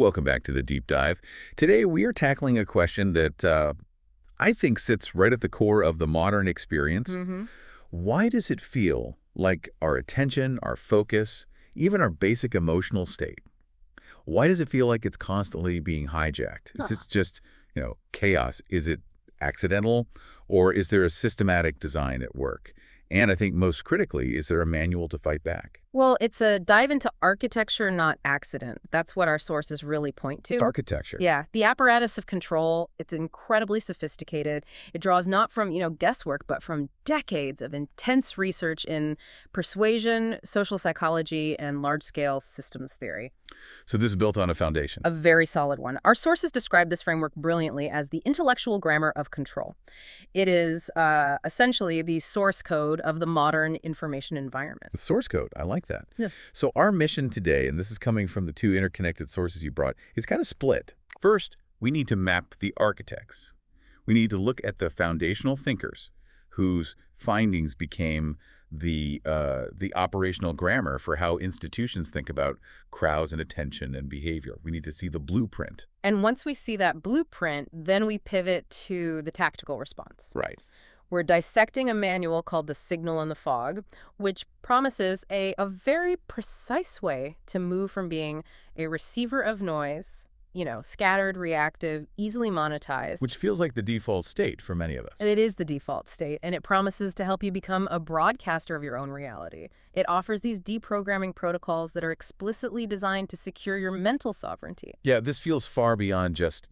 Welcome back to the Deep Dive. Today we are tackling a question that I think sits right at the core of the modern experience. Why does it feel like our attention, our focus, even our basic emotional state, why does it feel like it's constantly being hijacked? Is this just, chaos? Is it accidental, or is there a systematic design at work? And I think most critically, is there a manual to fight back? Well, it's a dive into architecture, not accident. That's what our sources really point to. It's architecture. Yeah. The apparatus of control, it's incredibly sophisticated. It draws not from, guesswork, but from decades of intense research in persuasion, social psychology, and large-scale systems theory. So this is built on a foundation. A very solid one. Our sources describe this framework brilliantly as the intellectual grammar of control. It is essentially the source code of the modern information environment. The source code, I like that. Yeah. So our mission today, and this is coming from the two interconnected sources you brought, is kind of split. First, we need to map the architects. We need to look at the foundational thinkers whose findings became the operational grammar for how institutions think about crowds and attention and behavior. We need to see the blueprint. And once we see that blueprint, then we pivot to the tactical response. Right. We're dissecting a manual called The Signal in the Fog, which promises a very precise way to move from being a receiver of noise, scattered, reactive, easily monetized. Which feels like the default state for many of us. And it is the default state, and it promises to help you become a broadcaster of your own reality. It offers these deprogramming protocols that are explicitly designed to secure your mental sovereignty. Yeah, this feels far beyond just,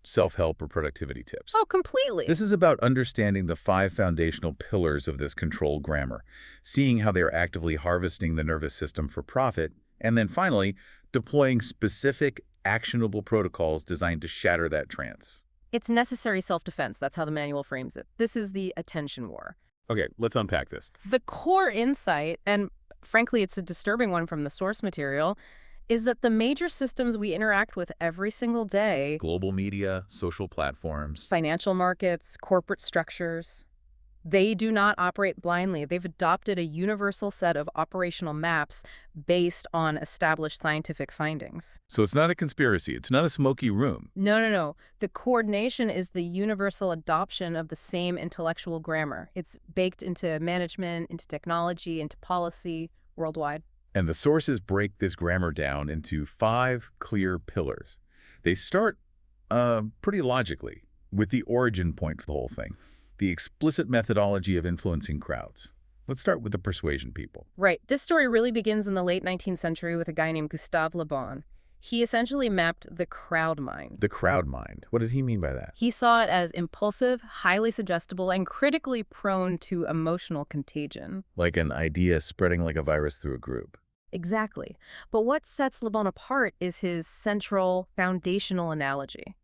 self-help or productivity tips. Oh, completely. This is about understanding the 5 foundational pillars of this control grammar, seeing how they are actively harvesting the nervous system for profit, and then finally, deploying specific, actionable protocols designed to shatter that trance. It's necessary self-defense. That's how the manual frames it. This is the attention war. Okay, let's unpack this. The core insight, and frankly, it's a disturbing one from the source material, is that the major systems we interact with every single day— global media, social platforms, financial markets, corporate structures— they do not operate blindly. They've adopted a universal set of operational maps based on established scientific findings. So it's not a conspiracy. It's not a smoky room. No. The coordination is the universal adoption of the same intellectual grammar. It's baked into management, into technology, into policy worldwide. And the sources break this grammar down into 5 clear pillars. They start pretty logically with the origin point for the whole thing, the explicit methodology of influencing crowds. Let's start with the persuasion people. Right. This story really begins in the late 19th century with a guy named Gustave Le Bon. He essentially mapped the crowd mind. The crowd mind. What did he mean by that? He saw it as impulsive, highly suggestible, and critically prone to emotional contagion. Like an idea spreading like a virus through a group. Exactly. But what sets Le Bon apart is his central, foundational analogy.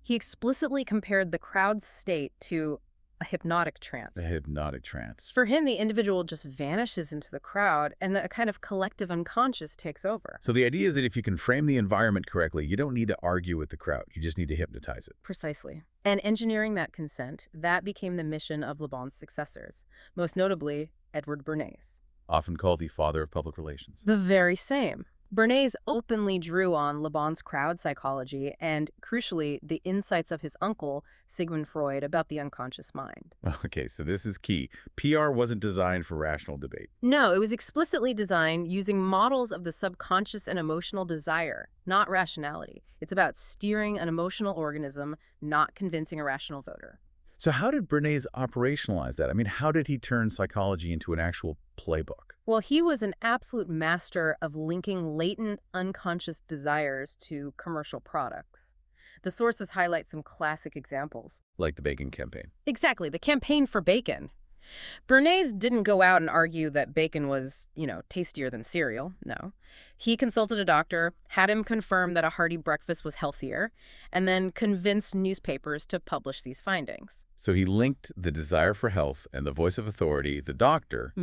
He explicitly compared the crowd's state to a hypnotic trance. A hypnotic trance. For him, the individual just vanishes into the crowd, and a kind of collective unconscious takes over. So the idea is that if you can frame the environment correctly, you don't need to argue with the crowd. You just need to hypnotize it. Precisely. And engineering that consent, that became the mission of Le Bon's successors, most notably Edward Bernays. Often called the father of public relations. The very same. Bernays openly drew on Le Bon's crowd psychology and, crucially, the insights of his uncle, Sigmund Freud, about the unconscious mind. Okay, so this is key. PR wasn't designed for rational debate. No, it was explicitly designed using models of the subconscious and emotional desire, not rationality. It's about steering an emotional organism, not convincing a rational voter. So how did Bernays operationalize that? I mean, how did he turn psychology into an actual playbook? Well, he was an absolute master of linking latent, unconscious desires to commercial products. The sources highlight some classic examples. Like the bacon campaign. Exactly, the campaign for bacon. Bernays didn't go out and argue that bacon was, tastier than cereal. No. He consulted a doctor, had him confirm that a hearty breakfast was healthier, and then convinced newspapers to publish these findings. So he linked the desire for health and the voice of authority, the doctor,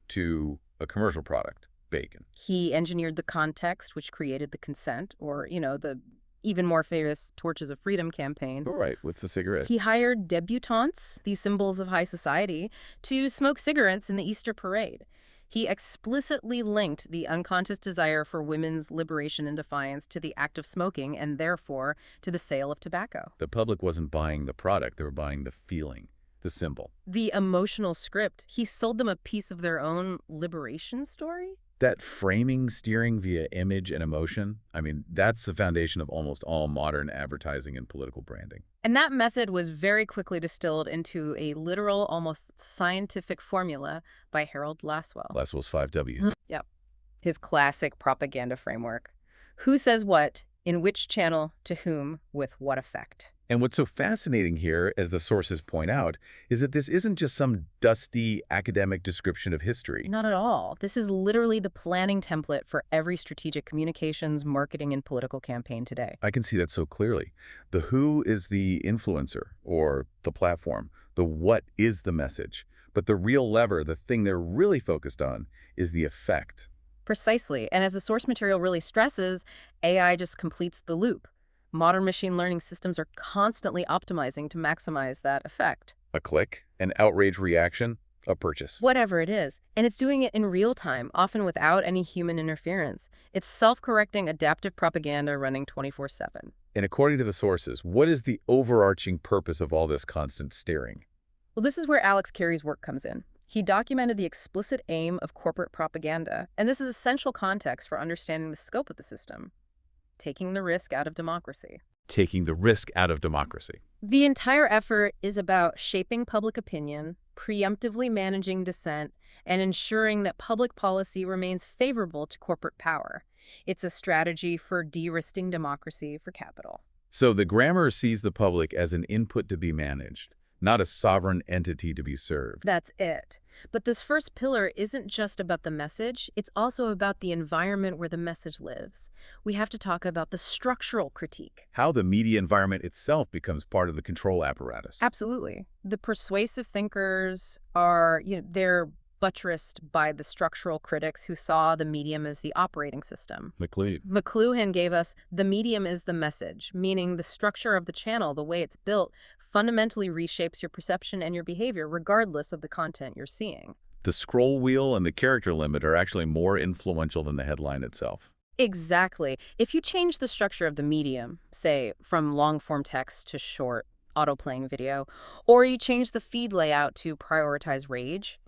to a commercial product, bacon. He engineered the context, which created the consent, or, the even more famous Torches of Freedom campaign. All right, with the cigarette. He hired debutantes, these symbols of high society, to smoke cigarettes in the Easter parade. He explicitly linked the unconscious desire for women's liberation and defiance to the act of smoking and therefore to the sale of tobacco. The public wasn't buying the product, they were buying the feeling, the symbol. The emotional script. He sold them a piece of their own liberation story? That framing, steering via image and emotion, I mean, that's the foundation of almost all modern advertising and political branding. And that method was very quickly distilled into a literal, almost scientific formula by Harold Laswell. Laswell's 5 Ws. Yep. His classic propaganda framework. Who says what, in which channel, to whom, with what effect? And what's so fascinating here, as the sources point out, is that this isn't just some dusty academic description of history. Not at all. This is literally the planning template for every strategic communications, marketing, and political campaign today. I can see that so clearly. The who is the influencer or the platform. The what is the message. But the real lever, the thing they're really focused on, is the effect. Precisely. And as the source material really stresses, AI just completes the loop. Modern machine learning systems are constantly optimizing to maximize that effect. A click, an outrage reaction, a purchase. Whatever it is. And it's doing it in real time, often without any human interference. It's self-correcting adaptive propaganda running 24/7. And according to the sources, what is the overarching purpose of all this constant steering? Well, this is where Alex Carey's work comes in. He documented the explicit aim of corporate propaganda, and this is essential context for understanding the scope of the system. Taking the risk out of democracy. Taking the risk out of democracy. The entire effort is about shaping public opinion, preemptively managing dissent, and ensuring that public policy remains favorable to corporate power. It's a strategy for de-risking democracy for capital. So the grammar sees the public as an input to be managed, not a sovereign entity to be served. That's it. But this first pillar isn't just about the message, it's also about the environment where the message lives. We have to talk about the structural critique. How the media environment itself becomes part of the control apparatus. Absolutely. The persuasive thinkers are, they're buttressed by the structural critics who saw the medium as the operating system. McLuhan gave us the medium is the message, meaning the structure of the channel, the way it's built, fundamentally reshapes your perception and your behavior regardless of the content you're seeing. The scroll wheel and the character limit are actually more influential than the headline itself. Exactly. If you change the structure of the medium, say from long-form text to short, auto-playing video, or you change the feed layout to prioritize rage,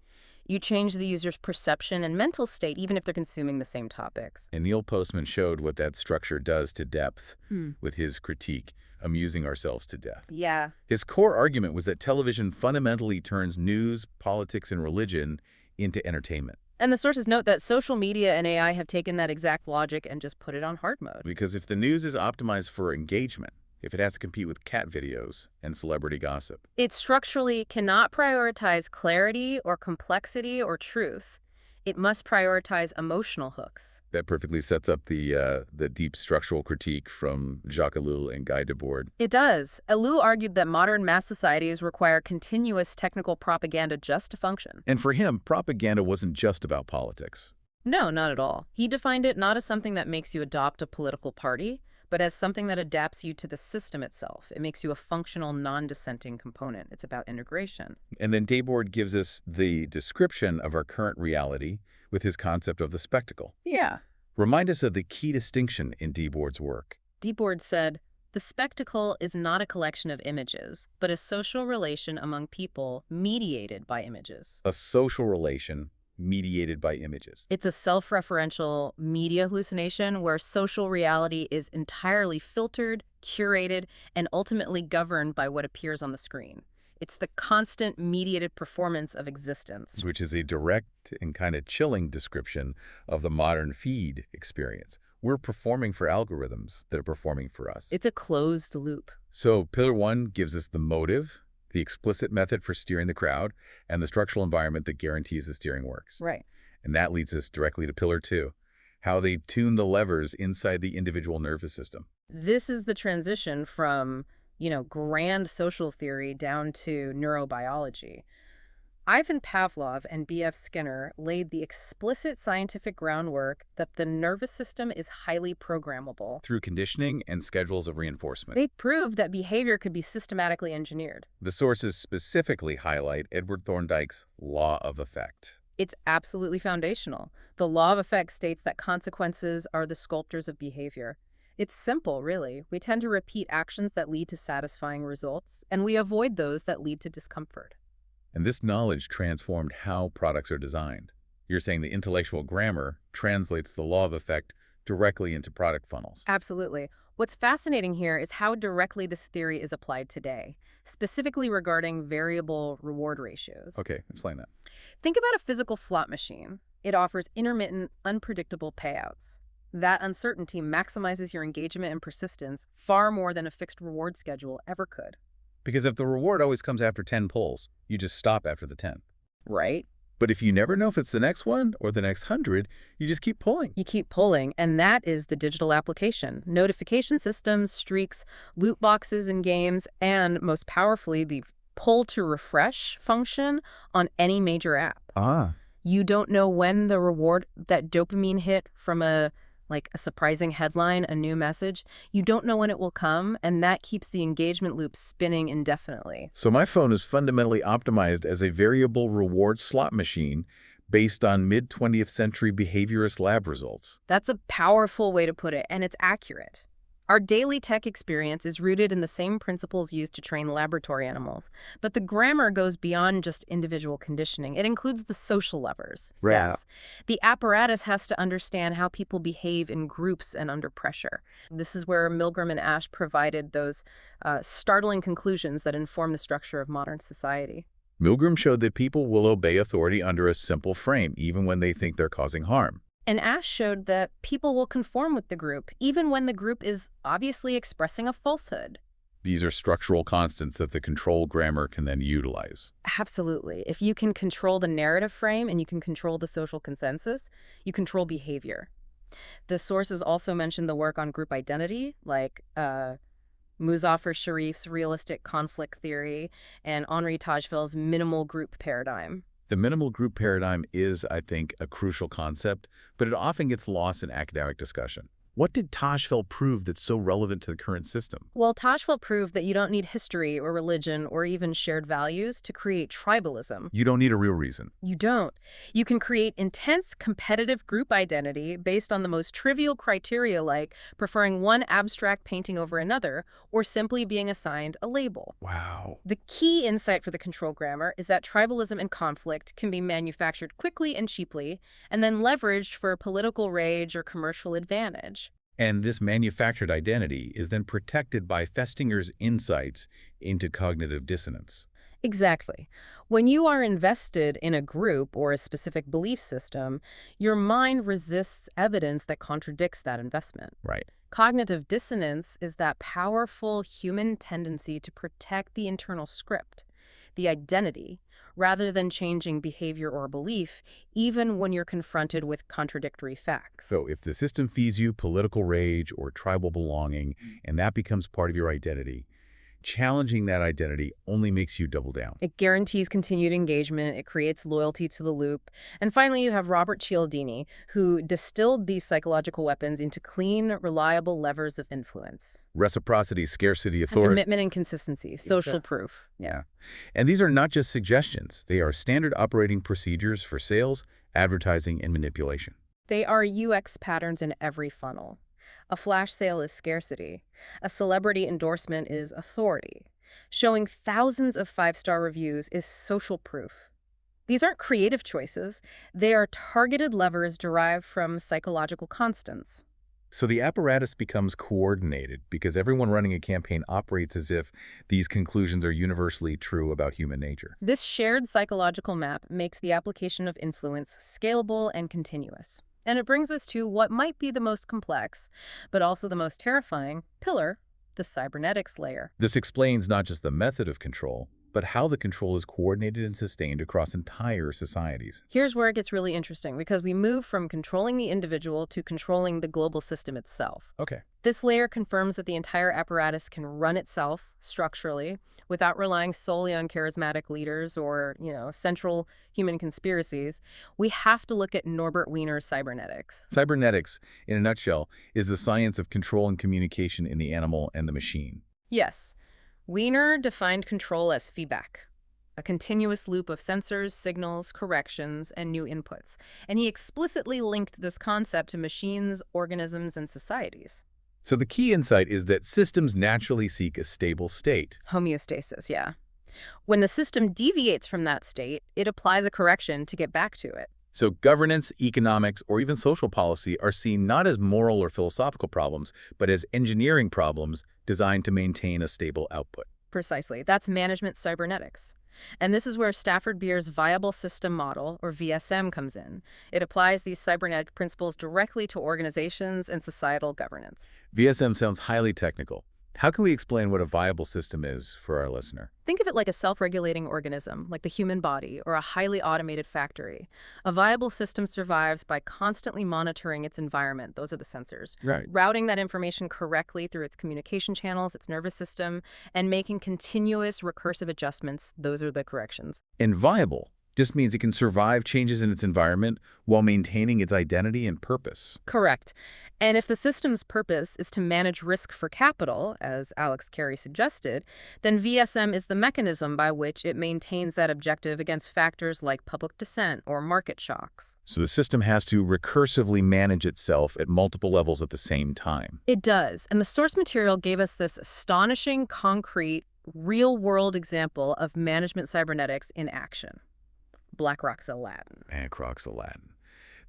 you change the user's perception and mental state even if they're consuming the same topics. And Neil Postman showed what that structure does to depth with his critique, amusing ourselves to death. Yeah. His core argument was that television fundamentally turns news, politics, and religion into entertainment. And the sources note that social media and AI have taken that exact logic and just put it on hard mode. Because if the news is optimized for engagement, if it has to compete with cat videos and celebrity gossip, it structurally cannot prioritize clarity or complexity or truth. It must prioritize emotional hooks. That perfectly sets up the deep structural critique from Jacques Ellul and Guy Debord. It does. Ellul argued that modern mass societies require continuous technical propaganda just to function. And for him, propaganda wasn't just about politics. No, not at all. He defined it not as something that makes you adopt a political party, but as something that adapts you to the system itself. It makes you a functional, non-dissenting component. It's about integration. And then Debord gives us the description of our current reality with his concept of the spectacle. Yeah. Remind us of the key distinction in Debord's work. Debord said, the spectacle is not a collection of images, but a social relation among people mediated by images. A social relation mediated by images. It's a self-referential media hallucination where social reality is entirely filtered, curated, and ultimately governed by what appears on the screen. It's the constant mediated performance of existence. Which is a direct and kind of chilling description of the modern feed experience. We're performing for algorithms that are performing for us. It's a closed loop. So Pillar 1 gives us the motive, the explicit method for steering the crowd, and the structural environment that guarantees the steering works. Right. And that leads us directly to Pillar 2, how they tune the levers inside the individual nervous system. This is the transition from, grand social theory down to neurobiology. Ivan Pavlov and B.F. Skinner laid the explicit scientific groundwork that the nervous system is highly programmable. Through conditioning and schedules of reinforcement. They proved that behavior could be systematically engineered. The sources specifically highlight Edward Thorndike's law of effect. It's absolutely foundational. The law of effect states that consequences are the sculptors of behavior. It's simple, really. We tend to repeat actions that lead to satisfying results, and we avoid those that lead to discomfort. And this knowledge transformed how products are designed. You're saying the intellectual grammar translates the law of effect directly into product funnels. Absolutely. What's fascinating here is how directly this theory is applied today, specifically regarding variable reward ratios. Okay, explain that. Think about a physical slot machine. It offers intermittent, unpredictable payouts. That uncertainty maximizes your engagement and persistence far more than a fixed reward schedule ever could. Because if the reward always comes after 10 pulls, you just stop after the 10th. Right? But if you never know if it's the next one or the next 100, you just keep pulling. You keep pulling, and that is the digital application. Notification systems, streaks, loot boxes in games, and most powerfully, the pull to refresh function on any major app. Ah. You don't know when the reward, that dopamine hit from a surprising headline, a new message, you don't know when it will come, and that keeps the engagement loop spinning indefinitely. So my phone is fundamentally optimized as a variable reward slot machine based on mid-20th century behaviorist lab results. That's a powerful way to put it, and it's accurate. Our daily tech experience is rooted in the same principles used to train laboratory animals, but the grammar goes beyond just individual conditioning. It includes the social levers. Right. Yes. The apparatus has to understand how people behave in groups and under pressure. This is where Milgram and Ash provided those startling conclusions that inform the structure of modern society. Milgram showed that people will obey authority under a simple frame, even when they think they're causing harm. And Ash showed that people will conform with the group, even when the group is obviously expressing a falsehood. These are structural constants that the control grammar can then utilize. Absolutely. If you can control the narrative frame and you can control the social consensus, you control behavior. The sources also mentioned the work on group identity, like Muzaffar Sharif's realistic conflict theory and Henri Tajfel's minimal group paradigm. The minimal group paradigm is, I think, a crucial concept, but it often gets lost in academic discussion. What did Tajfel prove that's so relevant to the current system? Well, Tajfel proved that you don't need history or religion or even shared values to create tribalism. You don't need a real reason. You don't. You can create intense competitive group identity based on the most trivial criteria like preferring one abstract painting over another or simply being assigned a label. Wow. The key insight for the control grammar is that tribalism and conflict can be manufactured quickly and cheaply and then leveraged for political rage or commercial advantage. And this manufactured identity is then protected by Festinger's insights into cognitive dissonance. Exactly. When you are invested in a group or a specific belief system, your mind resists evidence that contradicts that investment. Right. Cognitive dissonance is that powerful human tendency to protect the internal script, the identity, rather than changing behavior or belief, even when you're confronted with contradictory facts. So if the system feeds you political rage or tribal belonging, and that becomes part of your identity, challenging that identity only makes you double down. It guarantees continued engagement. It creates loyalty to the loop. And finally, you have Robert Cialdini, who distilled these psychological weapons into clean, reliable levers of influence. Reciprocity, scarcity, authority. Commitment and consistency, social proof. Yeah. And these are not just suggestions. They are standard operating procedures for sales, advertising, and manipulation. They are UX patterns in every funnel. A flash sale is scarcity. A celebrity endorsement is authority. Showing thousands of five-star reviews is social proof. These aren't creative choices. They are targeted levers derived from psychological constants. So the apparatus becomes coordinated because everyone running a campaign operates as if these conclusions are universally true about human nature. This shared psychological map makes the application of influence scalable and continuous. And it brings us to what might be the most complex, but also the most terrifying, pillar, the cybernetics layer. This explains not just the method of control, but how the control is coordinated and sustained across entire societies. Here's where it gets really interesting, because we move from controlling the individual to controlling the global system itself. Okay. This layer confirms that the entire apparatus can run itself structurally without relying solely on charismatic leaders or, central human conspiracies. We have to look at Norbert Wiener's cybernetics. Cybernetics, in a nutshell, is the science of control and communication in the animal and the machine. Yes. Wiener defined control as feedback. a continuous loop of sensors, signals, corrections, and new inputs. And he explicitly linked this concept to machines, organisms, and societies. So the key insight is that systems naturally seek a stable state. Homeostasis, yeah. When the system deviates from that state, it applies a correction to get back to it. So governance, economics, or even social policy are seen not as moral or philosophical problems, but as engineering problems designed to maintain a stable output. Precisely. That's management cybernetics. And this is where Stafford Beer's viable system model, or VSM, comes in. It applies these cybernetic principles directly to organizations and societal governance. VSM sounds highly technical. How can we explain what a viable system is for our listener? Think of it like a self-regulating organism, like the human body or a highly automated factory. A viable system survives by constantly monitoring its environment, those are the sensors, Right. routing that information correctly through its communication channels, its nervous system, and making continuous recursive adjustments, those are the corrections. And viable just means it can survive changes in its environment while maintaining its identity and purpose. Correct. And if the system's purpose is to manage risk for capital, as Alex Carey suggested, then VSM is the mechanism by which it maintains that objective against factors like public dissent or market shocks. So the system has to recursively manage itself at multiple levels at the same time. It does. And the source material gave us this astonishing, concrete, real-world example of management cybernetics in action. BlackRock's Aladdin. BlackRock's Aladdin.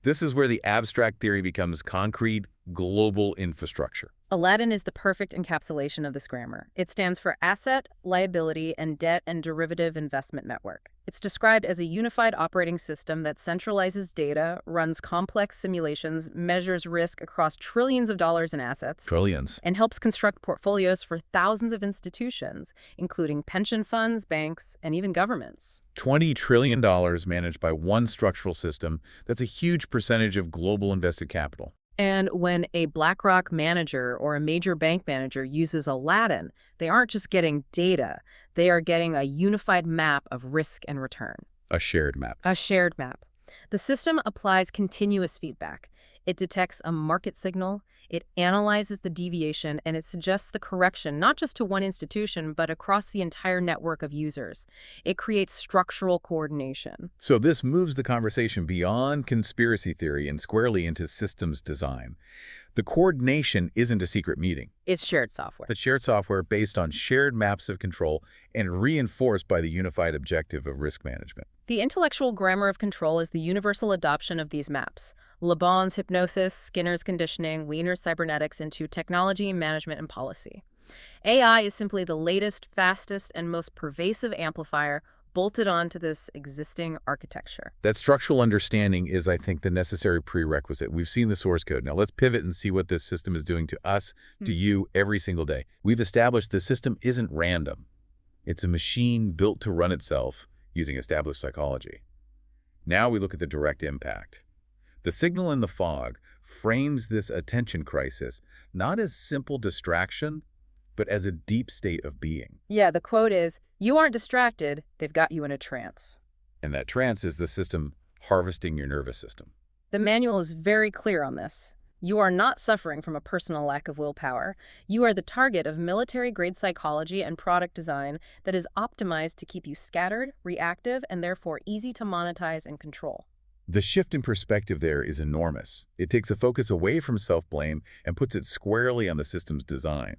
This is where the abstract theory becomes concrete, global infrastructure. Aladdin is the perfect encapsulation of this grammar. It stands for Asset, Liability, and Debt and Derivative Investment Network. It's described as a unified operating system that centralizes data, runs complex simulations, measures risk across trillions of dollars in assets, Trillions. and helps construct portfolios for thousands of institutions, including pension funds, banks, and even governments. $20 trillion managed by one structural system. That's a huge percentage of global invested capital. And when a BlackRock manager or a major bank manager uses Aladdin, they aren't just getting data, they are getting a unified map of risk and return. A shared map. A shared map. The system applies continuous feedback. It detects a market signal, it analyzes the deviation, and it suggests the correction not just to one institution, but across the entire network of users. It creates structural coordination. So this moves the conversation beyond conspiracy theory and squarely into systems design. The coordination isn't a secret meeting. It's shared software. But shared software based on shared maps of control and reinforced by the unified objective of risk management. The intellectual grammar of control is the universal adoption of these maps. Le Bon's hypnosis, Skinner's conditioning, Wiener's cybernetics into technology, management, and policy. AI is simply the latest, fastest, and most pervasive amplifier bolted onto this existing architecture. That structural understanding is, I think, the necessary prerequisite. We've seen the source code. Now let's pivot and see what this system is doing to us, to you, every single day. We've established the system isn't random. It's a machine built to run itself using established psychology. Now we look at the direct impact. The signal in the fog frames this attention crisis not as simple distraction, but as a deep state of being. Yeah, the quote is, "You aren't distracted, they've got you in a trance." And that trance is the system harvesting your nervous system. The manual is very clear on this. You are not suffering from a personal lack of willpower. You are the target of military-grade psychology and product design that is optimized to keep you scattered, reactive, and therefore easy to monetize and control. The shift in perspective there is enormous. It takes the focus away from self-blame and puts it squarely on the system's design.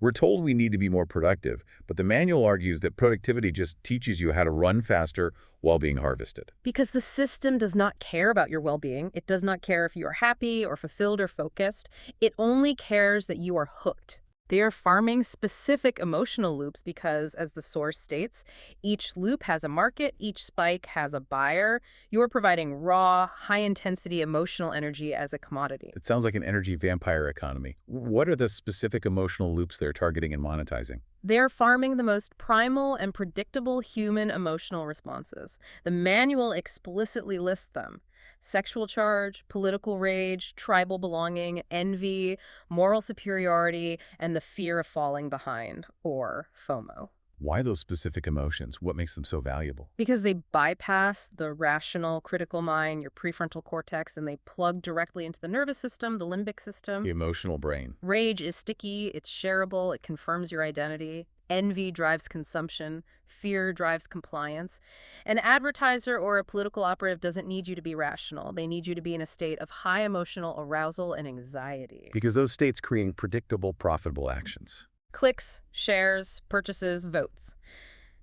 We're told we need to be more productive, but the manual argues that productivity just teaches you how to run faster while being harvested. Because the system does not care about your well-being. It does not care if you are happy or fulfilled or focused. It only cares that you are hooked. They are farming specific emotional loops because, as the source states, each loop has a market, each spike has a buyer. You are providing raw, high-intensity emotional energy as a commodity. It sounds like an energy vampire economy. What are the specific emotional loops they're targeting and monetizing? They're farming the most primal and predictable human emotional responses. The manual explicitly lists them. Sexual charge, political rage, tribal belonging, envy, moral superiority, and the fear of falling behind, or FOMO. Why those specific emotions? What makes them so valuable? Because they bypass the rational, critical mind, your prefrontal cortex, and they plug directly into the nervous system, the limbic system. The emotional brain. Rage is sticky, it's shareable, it confirms your identity. Envy drives consumption. Fear drives compliance. An advertiser or a political operative doesn't need you to be rational. They need you to be in a state of high emotional arousal and anxiety. Because those states create predictable, profitable actions. Clicks, shares, purchases, votes.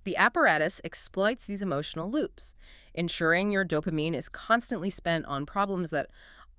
The apparatus exploits these emotional loops, ensuring your dopamine is constantly spent on problems that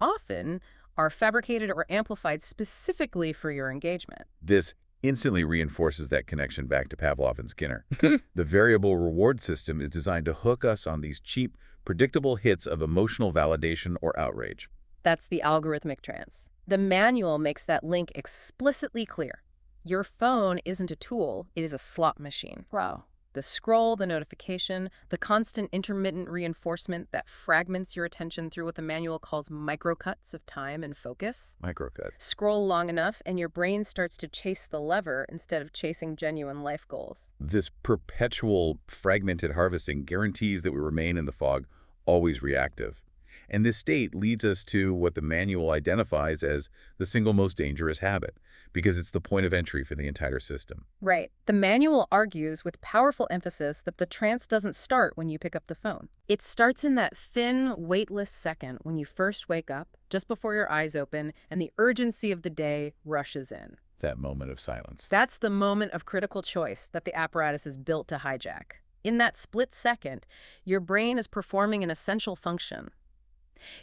often are fabricated or amplified specifically for your engagement. This instantly reinforces that connection back to Pavlov and Skinner. The variable reward system is designed to hook us on these cheap, predictable hits of emotional validation or outrage. That's the algorithmic trance. The manual makes that link explicitly clear. Your phone isn't a tool, it is a slot machine. Wow. The scroll, the notification, the constant intermittent reinforcement that fragments your attention through what the manual calls microcuts of time and focus. Microcut. Scroll long enough and your brain starts to chase the lever instead of chasing genuine life goals. This perpetual fragmented harvesting guarantees that we remain in the fog, always reactive. And this state leads us to what the manual identifies as the single most dangerous habit, because it's the point of entry for the entire system. Right. The manual argues with powerful emphasis that the trance doesn't start when you pick up the phone. It starts in that thin, weightless second when you first wake up, just before your eyes open, and the urgency of the day rushes in. That moment of silence. That's the moment of critical choice that the apparatus is built to hijack. In that split second, your brain is performing an essential function.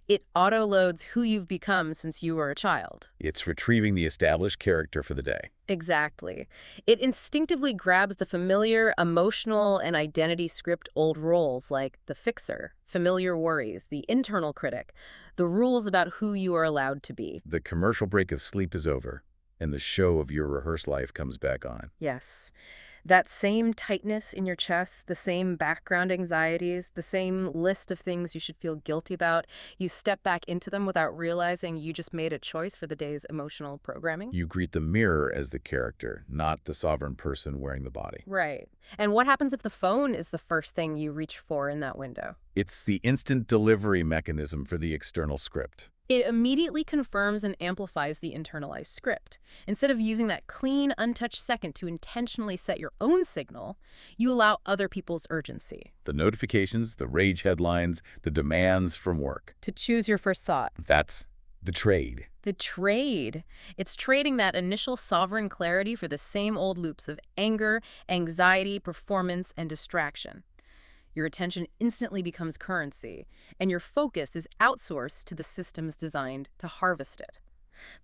It auto-loads who you've become since you were a child. It's retrieving the established character for the day. Exactly. It instinctively grabs the familiar emotional and identity script old roles like the fixer, familiar worries, the internal critic, the rules about who you are allowed to be. The commercial break of sleep is over, and the show of your rehearsed life comes back on. Yes. That same tightness in your chest, the same background anxieties, the same list of things you should feel guilty about, you step back into them without realizing you just made a choice for the day's emotional programming. You greet the mirror as the character, not the sovereign person wearing the body. Right. And what happens if the phone is the first thing you reach for in that window? It's the instant delivery mechanism for the external script. It immediately confirms and amplifies the internalized script. Instead of using that clean, untouched second to intentionally set your own signal, you allow other people's urgency. The notifications, the rage headlines, the demands from work. To choose your first thought. That's the trade. The trade. It's trading that initial sovereign clarity for the same old loops of anger, anxiety, performance, and distraction. Your attention instantly becomes currency, and your focus is outsourced to the systems designed to harvest it.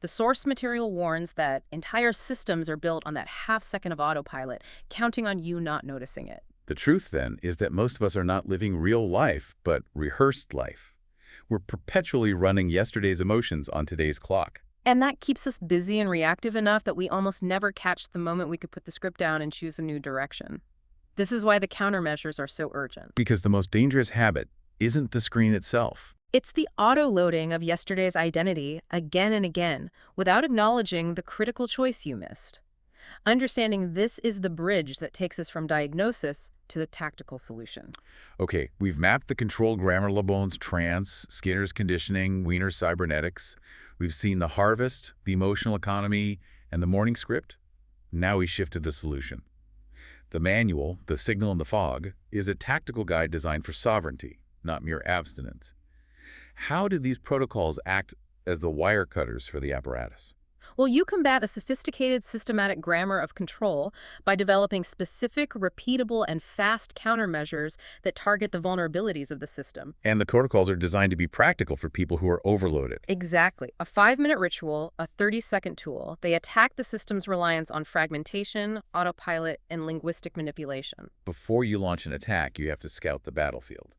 The source material warns that entire systems are built on that half-second of autopilot, counting on you not noticing it. The truth, then, is that most of us are not living real life, but rehearsed life. We're perpetually running yesterday's emotions on today's clock. And that keeps us busy and reactive enough that we almost never catch the moment we could put the script down and choose a new direction. This is why the countermeasures are so urgent. Because the most dangerous habit isn't the screen itself. It's the auto-loading of yesterday's identity again and again without acknowledging the critical choice you missed. Understanding this is the bridge that takes us from diagnosis to the tactical solution. Okay, we've mapped the control grammar Le Bon's trance, Skinner's conditioning, Wiener's cybernetics. We've seen the harvest, the emotional economy, and the morning script. Now we shift to the solution. The manual, the signal in the fog, is a tactical guide designed for sovereignty, not mere abstinence. How did these protocols act as the wire cutters for the apparatus? Well, you combat a sophisticated systematic grammar of control by developing specific, repeatable, and fast countermeasures that target the vulnerabilities of the system. And the protocols are designed to be practical for people who are overloaded. Exactly. A 5-minute ritual, a 30-second tool. They attack the system's reliance on fragmentation, autopilot, and linguistic manipulation. Before you launch an attack, you have to scout the battlefield.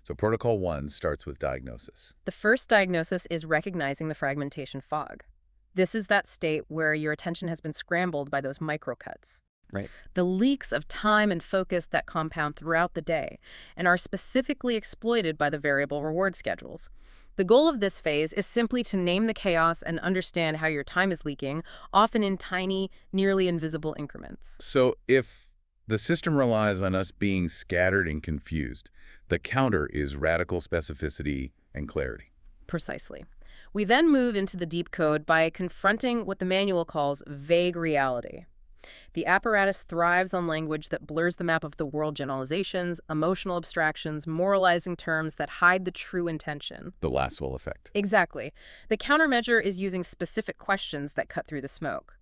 So Protocol 1 starts with diagnosis. The first diagnosis is recognizing the fragmentation fog. This is that state where your attention has been scrambled by those microcuts. Right. The leaks of time and focus that compound throughout the day and are specifically exploited by the variable reward schedules. The goal of this phase is simply to name the chaos and understand how your time is leaking, often in tiny, nearly invisible increments. So if the system relies on us being scattered and confused, the counter is radical specificity and clarity. Precisely. We then move into the deep code by confronting what the manual calls vague reality. The apparatus thrives on language that blurs the map of the world, generalizations, emotional abstractions, moralizing terms that hide the true intention. The Laswell effect. Exactly. The countermeasure is using specific questions that cut through the smoke.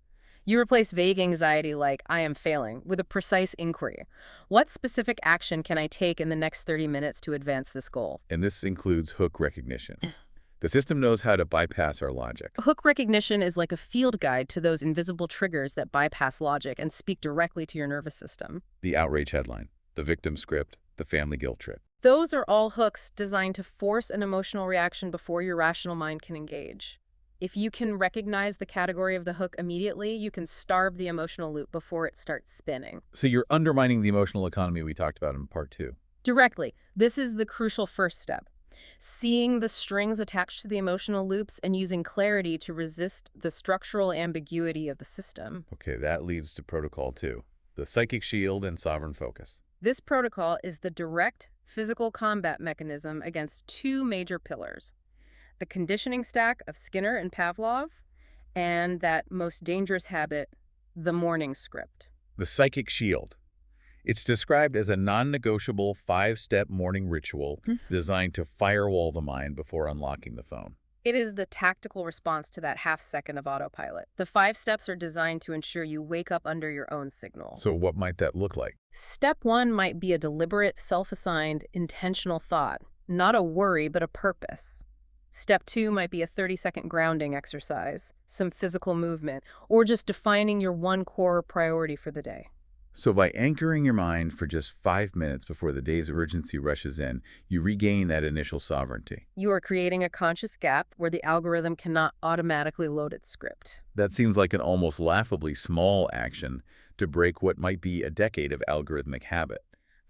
You replace vague anxiety like, I am failing, with a precise inquiry. What specific action can I take in the next 30 minutes to advance this goal? And this includes hook recognition. The system knows how to bypass our logic. Hook recognition is like a field guide to those invisible triggers that bypass logic and speak directly to your nervous system. The outrage headline, the victim script, the family guilt trip. Those are all hooks designed to force an emotional reaction before your rational mind can engage. If you can recognize the category of the hook immediately, you can starve the emotional loop before it starts spinning. So you're undermining the emotional economy we talked about in part 2. Directly. This is the crucial first step. Seeing the strings attached to the emotional loops and using clarity to resist the structural ambiguity of the system. Okay, that leads to protocol 2, the psychic shield and sovereign focus. This protocol is the direct physical combat mechanism against two major pillars: the conditioning stack of Skinner and Pavlov, and that most dangerous habit, the morning script. The psychic shield. It's described as a non-negotiable 5-step morning ritual designed to firewall the mind before unlocking the phone. It is the tactical response to that half-second of autopilot. The 5 steps are designed to ensure you wake up under your own signal. So what might that look like? Step 1 might be a deliberate, self-assigned, intentional thought. Not a worry, but a purpose. Step 2 might be a 30-second grounding exercise, some physical movement, or just defining your one core priority for the day. So by anchoring your mind for just 5 minutes before the day's urgency rushes in, you regain that initial sovereignty. You are creating a conscious gap where the algorithm cannot automatically load its script. That seems like an almost laughably small action to break what might be a decade of algorithmic habit.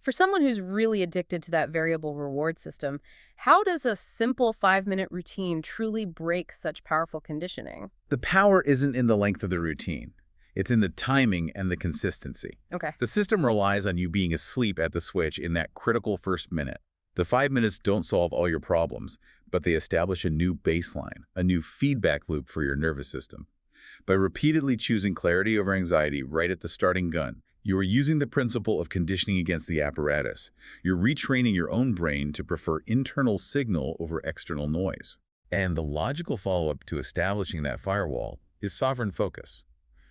For someone who's really addicted to that variable reward system, how does a simple 5-minute routine truly break such powerful conditioning? The power isn't in the length of the routine. It's in the timing and the consistency. Okay. The system relies on you being asleep at the switch in that critical first minute. The 5 minutes don't solve all your problems, but they establish a new baseline, a new feedback loop for your nervous system. By repeatedly choosing clarity over anxiety right at the starting gun, you are using the principle of conditioning against the apparatus. You're retraining your own brain to prefer internal signal over external noise. And the logical follow-up to establishing that firewall is sovereign focus,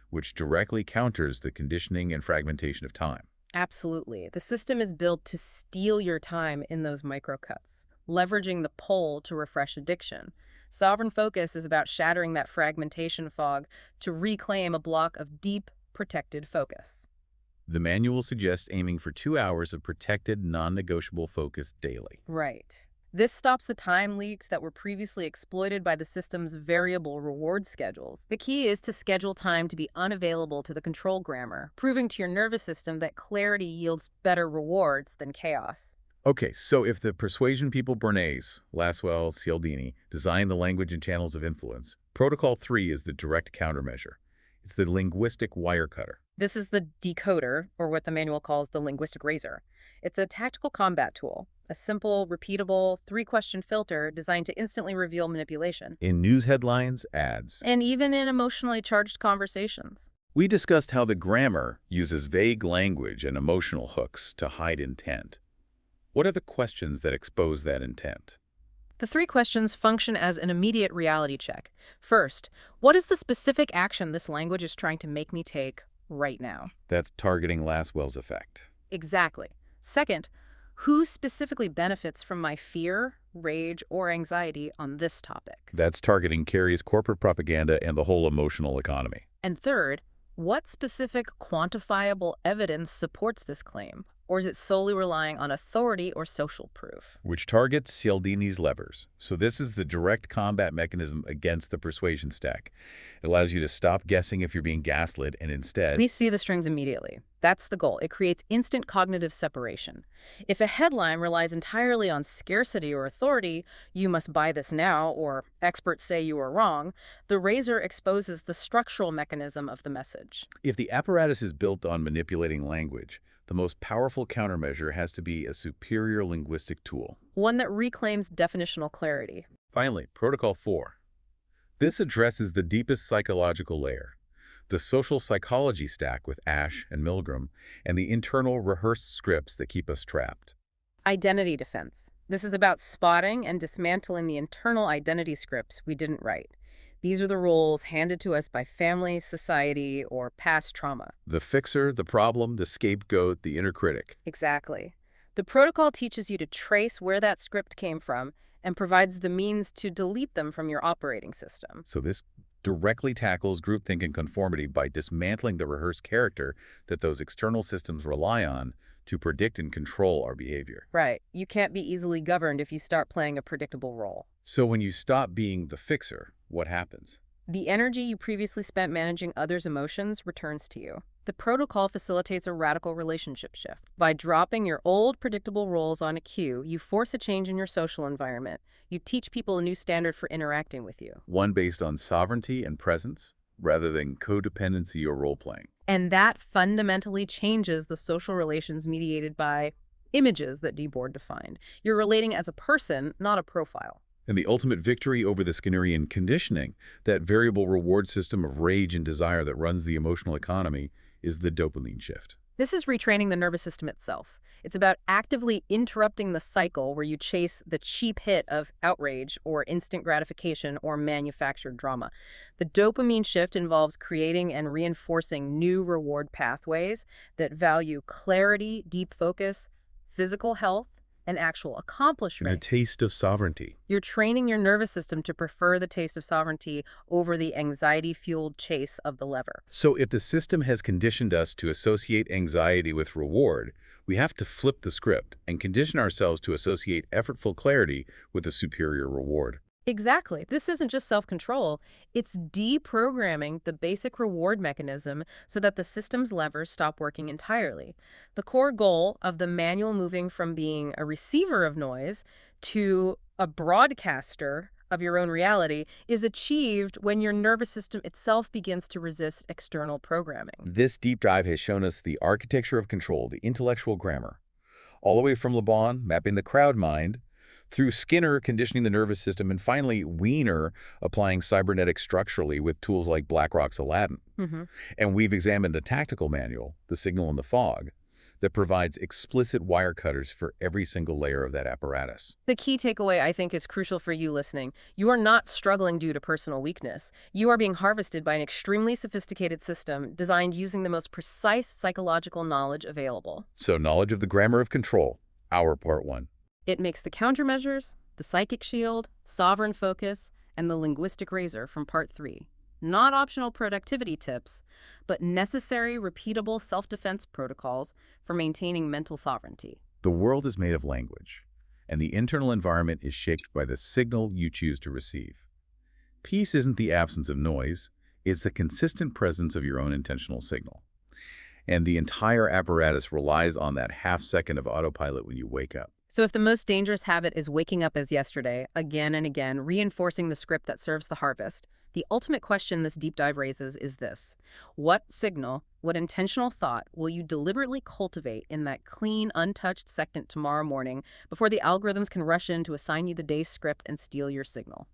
which directly counters the conditioning and fragmentation of time. Absolutely. The system is built to steal your time in those microcuts, leveraging the pull to refresh addiction. Sovereign focus is about shattering that fragmentation fog to reclaim a block of deep, protected focus. The manual suggests aiming for 2 hours of protected, non-negotiable focus daily. Right. This stops the time leaks that were previously exploited by the system's variable reward schedules. The key is to schedule time to be unavailable to the control grammar, proving to your nervous system that clarity yields better rewards than chaos. Okay, so if the persuasion people Bernays, Laswell, Cialdini designed the language and channels of influence, Protocol 3 is the direct countermeasure. It's the linguistic wire cutter. This is the decoder, or what the manual calls the linguistic razor. It's a tactical combat tool, a simple, repeatable, 3-question filter designed to instantly reveal manipulation. In news headlines, ads, And even in emotionally charged conversations. we discussed how the grammar uses vague language and emotional hooks to hide intent. What are the questions that expose that intent? The 3 questions function as an immediate reality check. First, what is the specific action this language is trying to make me take right now? That's targeting Laswell's effect. Exactly. Second, who specifically benefits from my fear, rage, or anxiety on this topic? That's targeting Kerry's corporate propaganda and the whole emotional economy. And third, what specific quantifiable evidence supports this claim? Or is it solely relying on authority or social proof? Which targets Cialdini's levers. So this is the direct combat mechanism against the persuasion stack. It allows you to stop guessing if you're being gaslit and instead... We see the strings immediately. That's the goal. It creates instant cognitive separation. If a headline relies entirely on scarcity or authority, you must buy this now, or experts say you are wrong, the razor exposes the structural mechanism of the message. If the apparatus is built on manipulating language, the most powerful countermeasure has to be a superior linguistic tool. One that reclaims definitional clarity. Finally, Protocol 4. This addresses the deepest psychological layer, The social psychology stack with Ash and Milgram, and the internal rehearsed scripts that keep us trapped. Identity defense. This is about spotting and dismantling the internal identity scripts we didn't write. These are the roles handed to us by family, society, or past trauma. The fixer, the problem, the scapegoat, the inner critic. Exactly. The protocol teaches you to trace where that script came from and provides the means to delete them from your operating system. So this directly tackles groupthink and conformity by dismantling the rehearsed character that those external systems rely on to predict and control our behavior. Right. You can't be easily governed if you start playing a predictable role. So when you stop being the fixer, what happens? The energy you previously spent managing others' emotions returns to you. The protocol facilitates a radical relationship shift. By dropping your old predictable roles on a cue, you force a change in your social environment. You teach people a new standard for interacting with you. One based on sovereignty and presence, rather than codependency or role-playing. And that fundamentally changes the social relations mediated by images that Debord defined. You're relating as a person, not a profile. And the ultimate victory over the Skinnerian conditioning, that variable reward system of rage and desire that runs the emotional economy, is the dopamine shift. This is retraining the nervous system itself. It's about actively interrupting the cycle where you chase the cheap hit of outrage or instant gratification or manufactured drama. The dopamine shift involves creating and reinforcing new reward pathways that value clarity, deep focus, physical health, and actual accomplishment. And a taste of sovereignty. You're training your nervous system to prefer the taste of sovereignty over the anxiety-fueled chase of the lever. So if the system has conditioned us to associate anxiety with reward, we have to flip the script and condition ourselves to associate effortful clarity with a superior reward. Exactly. This isn't just self-control. It's deprogramming the basic reward mechanism so that the system's levers stop working entirely. The core goal of the manual moving from being a receiver of noise to a broadcaster of your own reality is achieved when your nervous system itself begins to resist external programming. This deep dive has shown us the architecture of control, the intellectual grammar, all the way from Le Bon, mapping the crowd mind, through Skinner conditioning the nervous system, and finally Wiener applying cybernetics structurally with tools like BlackRock's Aladdin. And we've examined a tactical manual, The Signal in the Fog, that provides explicit wire cutters for every single layer of that apparatus. The key takeaway, I think, is crucial for you listening. You are not struggling due to personal weakness. You are being harvested by an extremely sophisticated system designed using the most precise psychological knowledge available. So knowledge of the grammar of control, our part one. It makes the countermeasures, the psychic shield, sovereign focus, and the linguistic razor from part 3. Not optional productivity tips, but necessary, repeatable self-defense protocols for maintaining mental sovereignty. The world is made of language, and the internal environment is shaped by the signal you choose to receive. Peace isn't the absence of noise, it's the consistent presence of your own intentional signal. And the entire apparatus relies on that half second of autopilot when you wake up. So if the most dangerous habit is waking up as yesterday, again and again, reinforcing the script that serves the harvest, the ultimate question this deep dive raises is this: what signal, what intentional thought will you deliberately cultivate in that clean, untouched second tomorrow morning before the algorithms can rush in to assign you the day's script and steal your signal?